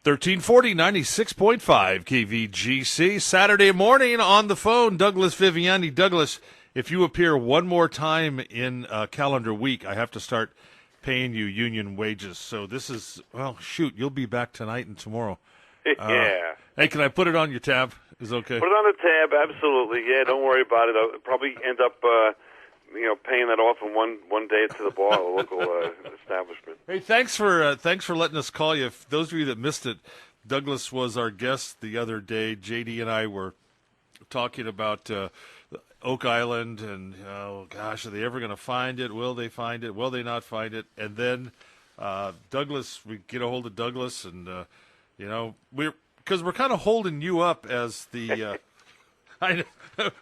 1340, 96.5 KVGC. Saturday morning on the phone, Douglas Viviani. Douglas, if you appear one more time in a calendar week, I have to start paying you union wages. So this is, well, shoot, you'll be back tonight and tomorrow. Yeah. Hey, can I put it on your tab? Is it okay? Put it on the tab, absolutely. Yeah, don't worry about it. I'll probably end up, paying that off in one day to the bar, a local establishment. Hey, thanks for letting us call you. For those of you that missed it, Douglas was our guest the other day. JD and I were talking about Oak Island, and oh gosh, are they ever going to find it? Will they find it? Will they not find it? And then Douglas, we get a hold of Douglas, and we're kind of holding you up as the.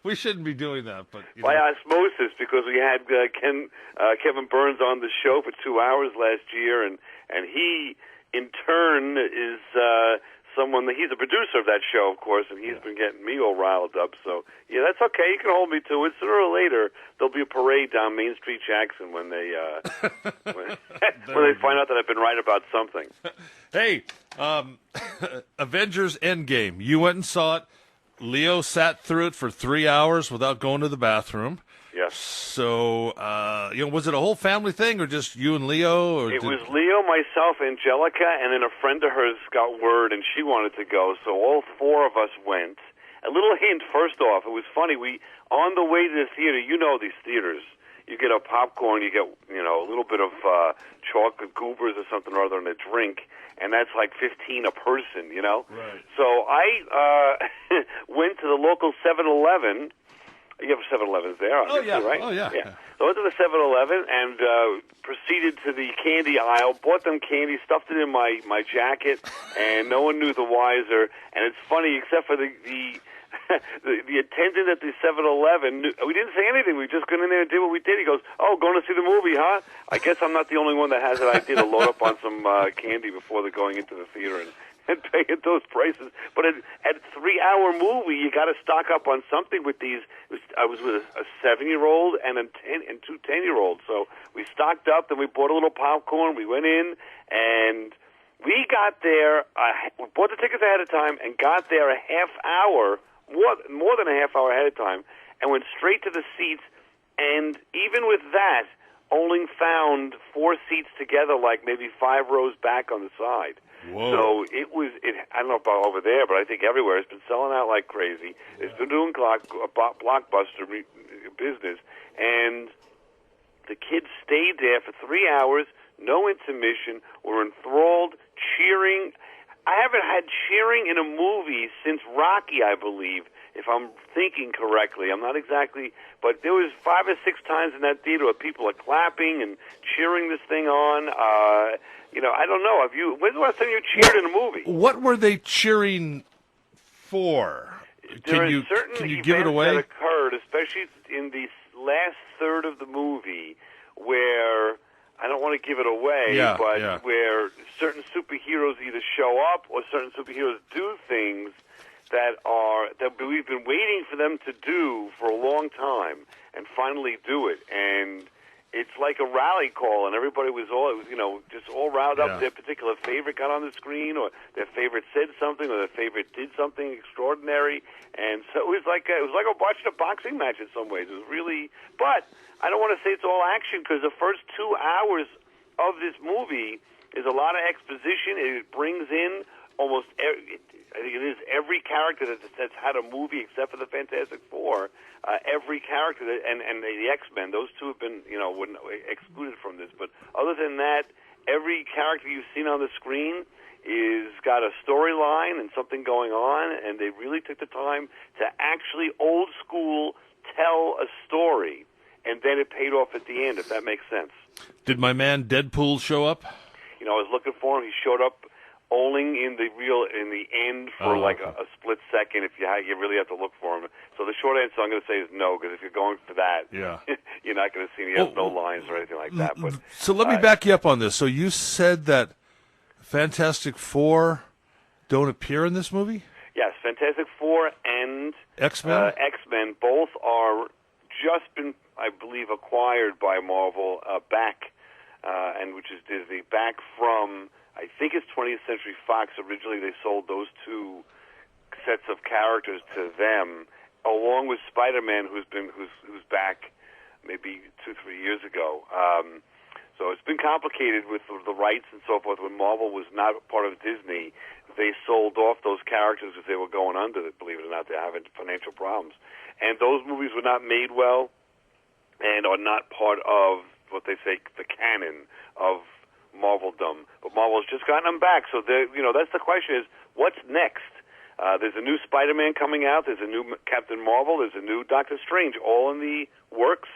We shouldn't be doing that, but by osmosis, because we had Kevin Burns on the show for 2 hours last year, and he in turn is someone that he's a producer of that show, of course, and he's been getting me all riled up. So yeah, that's okay. You can hold me to it. Sooner or later, there'll be a parade down Main Street, Jackson, when they when they find out that I've been right about something. Hey, Avengers Endgame. You went and saw it. Leo sat through it for 3 hours without going to the bathroom. Yes. So, was it a whole family thing, or just you and Leo? Or it was Leo, myself, Angelica, and then a friend of hers got word, and she wanted to go. So all four of us went. A little hint, first off, it was funny. On the way to the theater, these theaters, you get a popcorn, you get a little bit of chocolate goobers or something or other, and a drink. And that's like $15 a person, Right. So I went to the local 7-Eleven. You have 7-Elevens there, obviously, right? Oh, yeah. So I went to the 7-Eleven and proceeded to the candy aisle, bought them candy, stuffed it in my jacket, and no one knew the wiser. And it's funny, except for the attendant at the 7-Eleven, we didn't say anything. We just got in there and did what we did. He goes, "Oh, going to see the movie, huh? I guess I'm not the only one that has an idea to load up on some candy before they're going into the theater and pay at those prices." But at 3-hour movie, you got to stock up on something with these. I was with a 7-year-old and two 10-year-olds. So we stocked up, then we bought a little popcorn. We went in, and we got there. We bought the tickets ahead of time and got there a half hour. More than a half hour ahead of time, and went straight to the seats, and even with that, only found 4 seats together, like maybe 5 rows back on the side. Whoa. So I don't know about over there, but I think everywhere it's been selling out like crazy. Yeah. It's been doing blockbuster business, and the kids stayed there for 3 hours, no intermission, were enthralled, cheering. I haven't had cheering in a movie since Rocky, I believe, if I'm thinking correctly. I'm not exactly, but there was 5 or 6 times in that theater where people are clapping and cheering this thing on. I don't know. When's the last time you cheered in a movie? What were they cheering for? Can you give it away? That occurred, especially in the last third of the movie, where I don't want to give it away, where certain superheroes either show up or certain superheroes do things that we've been waiting for them to do for a long time and finally do it. And it's like a rally call, and everybody was just all riled up. Their particular favorite got on the screen, or their favorite said something, or their favorite did something extraordinary. And so it was like watching a boxing match in some ways. It was really, but I don't want to say it's all action, because the first 2 hours of this movie is a lot of exposition. It brings in almost every character that's had a movie except for the Fantastic Four. Every character and the X-Men, those two have been excluded from this. But other than that, every character you've seen on the screen is got a storyline and something going on, and they really took the time to actually old school tell a story. And then it paid off at the end, if that makes sense. Did my man Deadpool show up? I was looking for him. He showed up only in the end for a split second. If you really have to look for him. So the short answer I'm going to say is no, because if you're going for that, you're not going to see him. He has no lines or anything like that. But so let me back you up on this. So you said that Fantastic Four don't appear in this movie? Yes, Fantastic Four and X-Men. X-Men both are just been, I believe, acquired by Marvel back, and which is Disney, back from I think it's 20th Century Fox. Originally, they sold those two sets of characters to them, along with Spider-Man, who's back maybe 2-3 years ago. So it's been complicated with the rights and so forth. When Marvel was not part of Disney, they sold off those characters as they were going under. Believe it or not, they're having financial problems, and those movies were not made well, and are not part of what they say the canon of Marveldom. But Marvel's just gotten them back. So that's the question: is what's next? There's a new Spider-Man coming out. There's a new Captain Marvel. There's a new Doctor Strange, all in the works.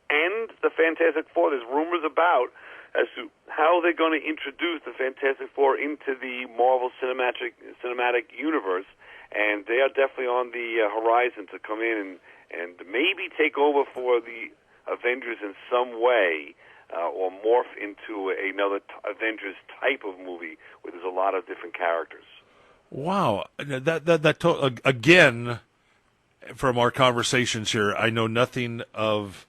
And the Fantastic Four. There's rumors about as to how they're going to introduce the Fantastic Four into the Marvel cinematic universe. And they are definitely on the horizon to come in and maybe take over for the Avengers in some way, or morph into another Avengers type of movie where there's a lot of different characters. Wow, again, from our conversations here, I know nothing of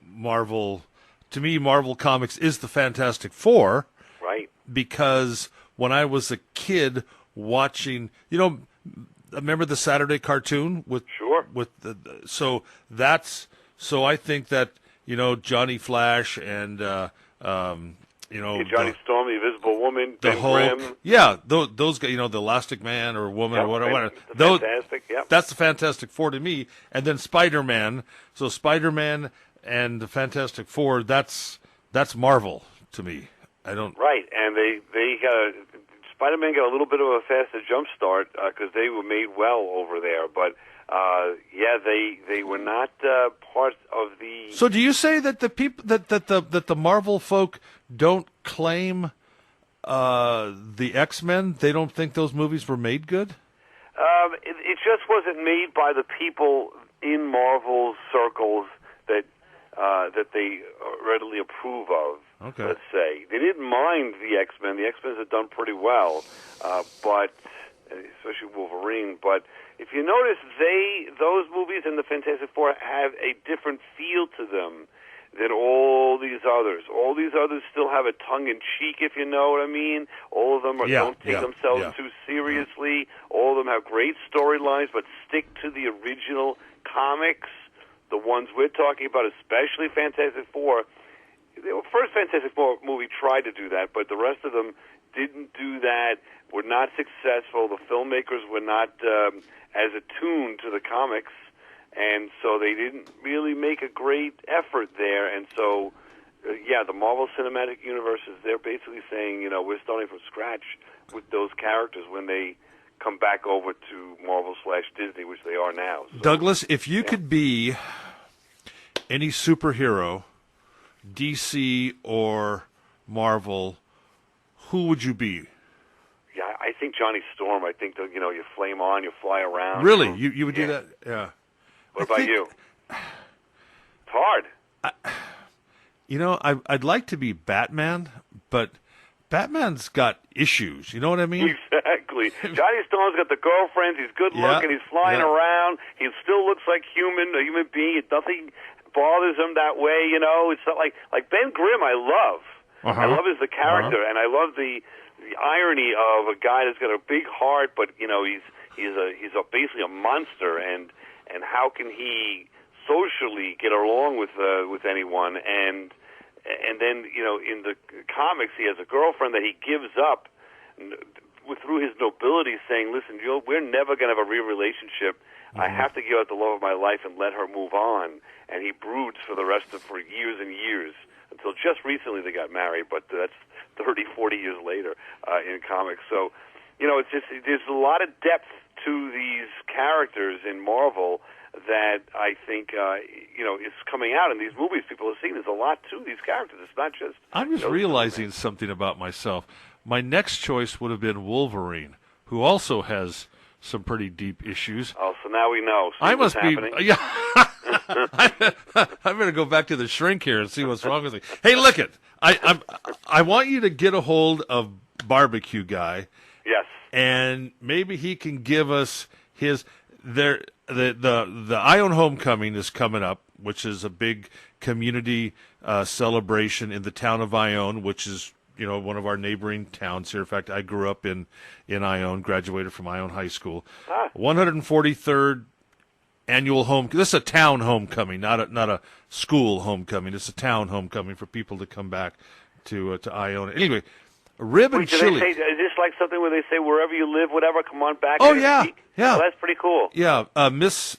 Marvel. To me, Marvel Comics is the Fantastic Four, right? Because when I was a kid watching, remember the Saturday cartoon with so I think that Johnny Flash and Johnny Storm, the Invisible Woman, the Ben Hulk, Grimm. those guys, the Elastic Man or Woman or whatever. Fantastic, that's the Fantastic Four to me. And then Spider-Man. So Spider-Man and the Fantastic Four, that's Marvel to me. I don't. Right, and they got Spider-Man got a little bit of a faster jump start because they were made well over there, but. They were not part of the. So, do you say that the people that the Marvel folk don't claim the X-Men? They don't think those movies were made good. It just wasn't made by the people in Marvel's circles that they readily approve of. Okay. Let's say they didn't mind the X-Men. The X-Men have done pretty well, but especially Wolverine, but. If you notice, those movies and the Fantastic Four have a different feel to them than all these others. All these others still have a tongue-in-cheek, if you know what I mean. All of them don't take themselves too seriously. All of them have great storylines, but stick to the original comics. The ones we're talking about, especially Fantastic Four. The first Fantastic Four movie tried to do that, but the rest of them didn't do that, were not successful. The filmmakers were not as attuned to the comics, and so they didn't really make a great effort there. And so, the Marvel Cinematic Universe they're basically saying, we're starting from scratch with those characters when they come back over to Marvel/Disney, which they are now. So, Douglas, if you could be any superhero, DC or Marvel, who would you be? Yeah, I think Johnny Storm. I think you flame on, you fly around. Really, you would do that? Yeah. What about you? It's hard. I'd like to be Batman, but Batman's got issues. You know what I mean? Exactly. Johnny Storm's got the girlfriends. He's good looking. He's flying around. He still looks like a human being. Nothing bothers him that way. It's not like Ben Grimm. I love. I love as the character, and I love the irony of a guy that's got a big heart, but he's basically a monster, and how can he socially get along with anyone? And then in the comics, he has a girlfriend that he gives up through his nobility, saying, "Listen, we're never going to have a real relationship. I have to give up the love of my life and let her move on." And he broods for years and years. Until just recently they got married, but that's 30, 40 years later in comics. So, it's just there's a lot of depth to these characters in Marvel that I think is coming out in these movies. People are seeing there's a lot to these characters. It's not just. I'm just realizing something about myself. My next choice would have been Wolverine, who also has some pretty deep issues. Oh, so now we know. See I must what's happening? Yeah. I'm going to go back to the shrink here and see what's wrong with me. Hey, look it. I want you to get a hold of Barbecue Guy. Yes. And maybe he can give us the Ione Homecoming is coming up, which is a big community celebration in the town of Ione, which is one of our neighboring towns here. In fact, I grew up in Ione, graduated from Ione High School. 143rd annual this is a town homecoming, not a school homecoming. It's a town homecoming for people to come back to Ione. Anyway, rib and chili. Is this like something where they say wherever you live, whatever, come on back? Oh yeah, yeah. Well, that's pretty cool. Yeah, Miss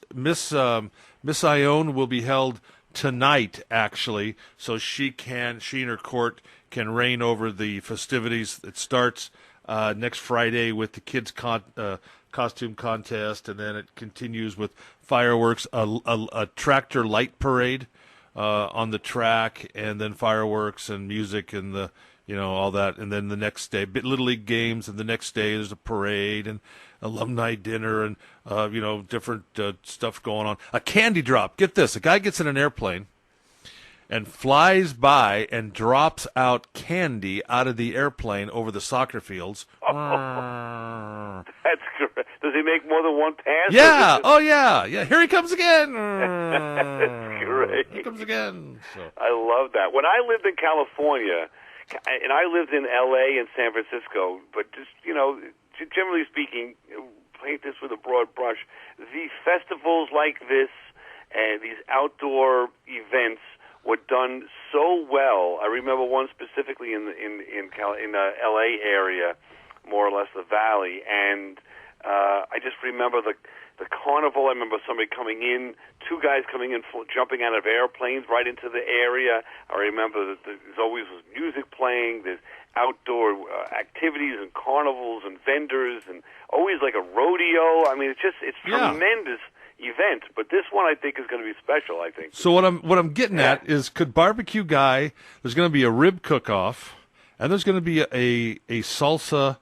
Ione will be held tonight, actually, so she and her court can reign over the festivities. It starts next Friday with the kids' costume contest, and then it continues with fireworks, a tractor light parade on the track, and then fireworks and music and all that. And then the next day, Little League games, and the next day there's a parade and alumni dinner and different stuff going on. A candy drop. Get this: a guy gets in an airplane and flies by and drops out candy out of the airplane over the soccer fields. That's great. Does he make more than one pass? Yeah. Oh, yeah. Yeah. Here he comes again. That's great. Here he comes again. So. I love that. When I lived in California, and I lived in L.A. and San Francisco, but just, generally speaking, paint this with a broad brush, the festivals like this and these outdoor events were done so well. I remember one specifically in the L.A. area, more or less the Valley, and I just remember the carnival. I remember somebody coming in, two guys coming in, jumping out of airplanes right into the area. I remember that there's always music playing. There's outdoor activities and carnivals and vendors, and always like a rodeo. I mean, it's tremendous event, but this one I think is going to be special. I think. So what I'm getting at is, could Barbecue Guy? There's going to be a rib cook-off, and there's going to be a salsa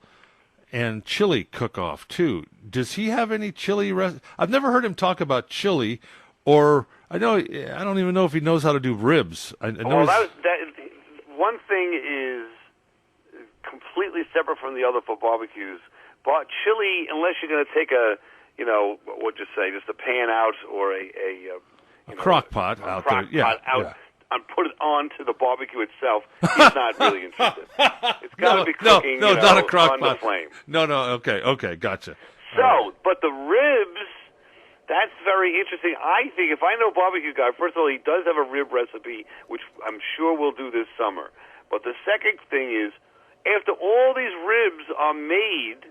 and chili cook-off too. Does he have any chili? I've never heard him talk about chili, or I don't even know if he knows how to do ribs. One thing is completely separate from the other for barbecues. But chili, unless you're going to take just a pan out or a crock pot out there, and put it onto the barbecue itself, he's not really interested. It's got to be cooking not a crock on pot. The flame. No, okay, gotcha. So, but the ribs, that's very interesting. I think if I know Barbecue Guy, first of all, he does have a rib recipe, which I'm sure we'll do this summer. But the second thing is, after all these ribs are made,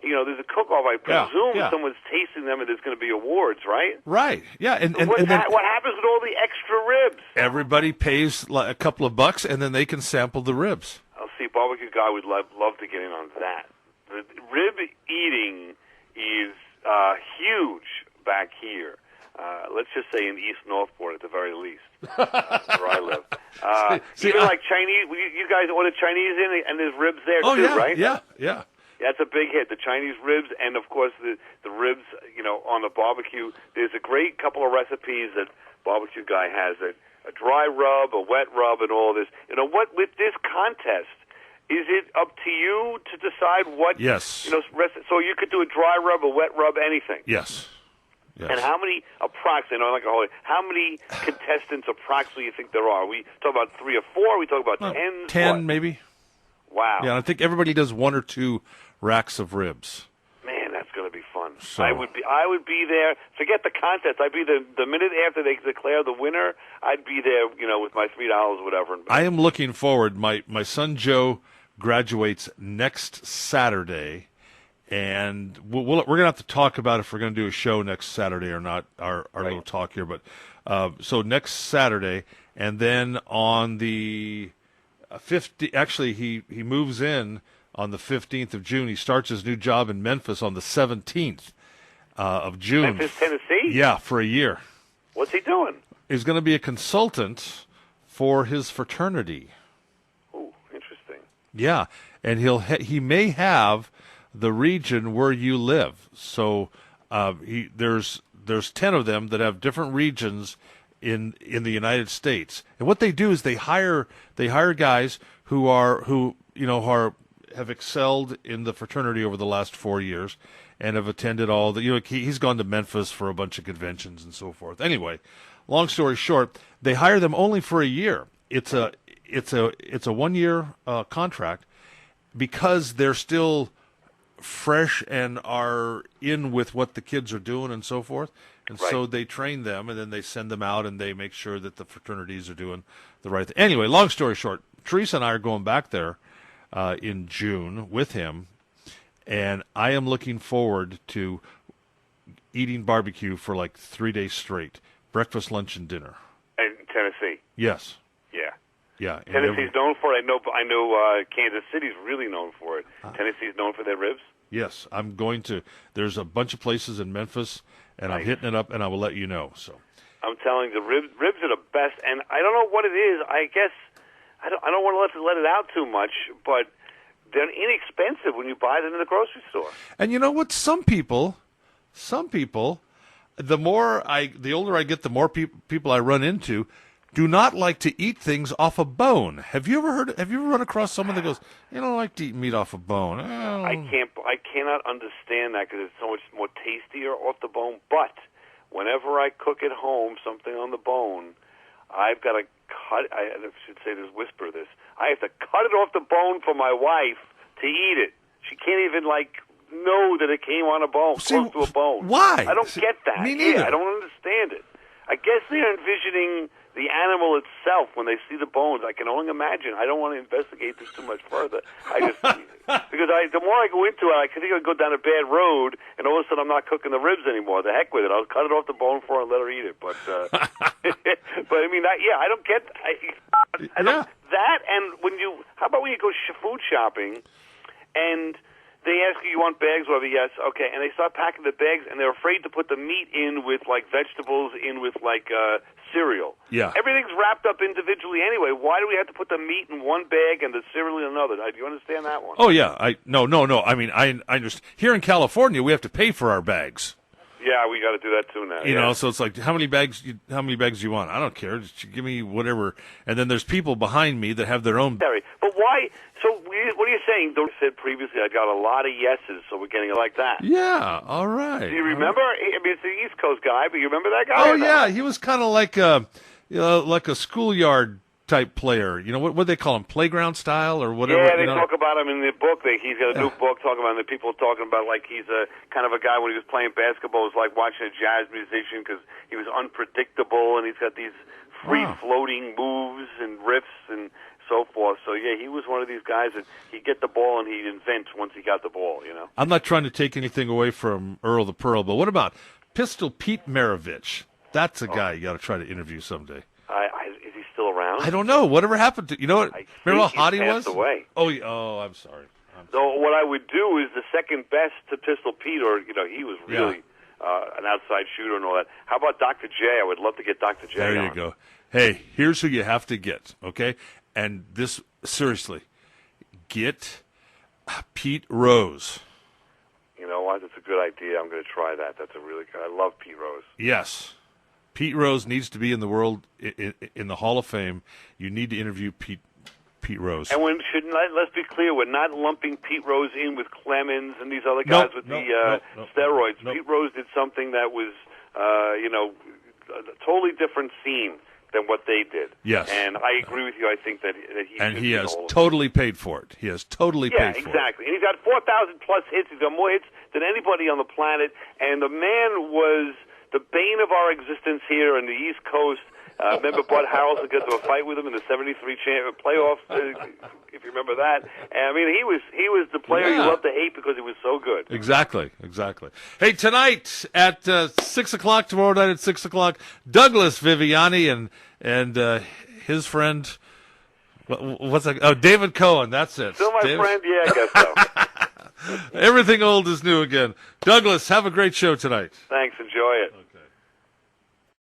there's a cook-off. I presume someone's tasting them, and there's going to be awards, right? Right. Yeah. And what happens with all the extra ribs? Everybody pays a couple of bucks, and then they can sample the ribs. I'll see. Barbecue Guy would love to get in on that. The rib eating is huge back here. Let's just say in East Northport at the very least, where I live. Even like Chinese, you guys order Chinese in, and there's ribs there too, right? Yeah. That's a big hit, the Chinese ribs, and of course the ribs, on the barbecue. There's a great couple of recipes that Barbecue Guy has, a dry rub, a wet rub, and all this. With this contest, is it up to you to decide what? Yes. So you could do a dry rub, a wet rub, anything. Yes. And how many how many contestants approximately you think there are? We talk about 3 or 4. We talk about 10. 10 maybe. Wow. Yeah, I think everybody does 1 or 2 racks of ribs. Man, that's going to be fun. So. I would be there. Forget the contest. I'd be the minute after they declare the winner. I'd be there, with my $3 or whatever. I am looking forward. My son Joe graduates next Saturday, and we're going to have to talk about if we're going to do a show next Saturday or not. Our little talk here, but so next Saturday, and then on the 50. Actually, he moves in on the 15th of June. He starts his new job in Memphis on the 17th of June. Memphis, Tennessee? Yeah, for a year. What's he doing? He's going to be a consultant for his fraternity. Ooh, interesting. Yeah, and he may have the region where you live. So there's 10 of them that have different regions in the United States. And what they do is they hire guys who have excelled in the fraternity over the last 4 years and have attended all the, he's gone to Memphis for a bunch of conventions and so forth. Anyway, long story short, they hire them only for a year. It's it's a 1-year contract because they're still fresh and are in with what the kids are doing and so forth. And so they train them, and then they send them out, and they make sure that the fraternities are doing the right thing. Anyway, long story short, Teresa and I are going back there in June with him, and I am looking forward to eating barbecue for like 3 days straight, breakfast, lunch, and dinner. In Tennessee? Yes. Yeah. Yeah. Tennessee's known for it. I know Kansas City's really known for it. Tennessee's known for their ribs? Yes. I'm going to. There's a bunch of places in Memphis, and I'm hitting it up, and I will let you know. So I'm telling you, the ribs are the best, and I don't know what it is. I guess I don't want to let it out too much, but they're inexpensive when you buy them in the grocery store. And you know what? Some people, the older I get, the more people I run into do not like to eat things off a bone. Have you ever run across someone that goes, "You don't like to eat meat off a bone"? Oh. I cannot understand that because it's so much more tastier off the bone. But whenever I cook at home something on the bone, I've got to cut. I should say this, whisper this. I have to cut it off the bone for my wife to eat it. She can't even know that it came on a bone, close to a bone. Why? I don't get that. Me neither. Yeah, I don't understand it. I guess they're envisioning the animal itself when they see the bones. I can only imagine. I don't want to investigate this too much further. Because the more I go into it, I think I'll go down a bad road, and all of a sudden I'm not cooking the ribs anymore. The heck with it. I'll cut it off the bone for her and let her eat it. But but I mean, I don't get. I don't, that and how about when you go food shopping, and they ask you want bags, whatever, yes, okay, and they start packing the bags, and they're afraid to put the meat in with, vegetables, in with, cereal. Yeah. Everything's wrapped up individually anyway. Why do we have to put the meat in one bag and the cereal in another? Do you understand that one? Oh, yeah. No. I mean, I understand. Here in California, we have to pay for our bags. Yeah, we got to do that too now. You know, so it's like, how many bags do you want? I don't care. Just give me whatever. And then there's people behind me that have their own. But why? So what are you saying? Don't said previously I got a lot of yeses, so we're getting it like that. Yeah, all right. Do you remember? I mean, it's the East Coast guy, but you remember that guy? Oh, yeah. He was kind of like a schoolyard type player. You know, what they call him? Playground style or whatever? Yeah, they talk about him in the book. He's got a new book talking about him. The people talking about he's a kind of a guy when he was playing basketball. It was like watching a jazz musician because he was unpredictable and he's got these free-floating moves and riffs and so forth. So, yeah, he was one of these guys that he'd get the ball and he'd invent once he got the ball, you know. I'm not trying to take anything away from Earl the Pearl, but what about Pistol Pete Maravich? That's a guy you got to try to interview someday. Is he still around? I don't know. Whatever happened to, you know what? Remember how hot he was? Away. Oh, I'm sorry. So what I would do is the second best to Pistol Pete, or, he was really an outside shooter and all that. How about Dr. J? I would love to get Dr. J There on. you go. Hey, here's who you have to get, okay? And this, seriously, get Pete Rose. You know what? That's a good idea. I'm going to try that. That's a really good. I love Pete Rose. Yes. Pete Rose needs to be in the world, in the Hall of Fame. You need to interview Pete Rose. And let's be clear, we're not lumping Pete Rose in with Clemens and these other guys with steroids. Nope. Pete Rose did something that was, a totally different scene than what they did. Yes. And I agree with you. I think that he has totally paid for it. He has totally paid for it. Yeah, exactly. And he's got 4,000 plus hits. He's got more hits than anybody on the planet. And the man was the bane of our existence here on the East Coast. Remember Bud Harrelson got to a fight with him in the '73 playoffs, if you remember that. And, I mean, he was the player you loved to hate because he was so good. Exactly. Hey, tonight at 6 o'clock, tomorrow night at 6 o'clock, Douglas Viviani and his friend, what's that? Oh, David Cohen. That's it. Still my friend? Yeah, I guess so. Everything old is new again. Douglas, have a great show tonight. Thanks. Enjoy it.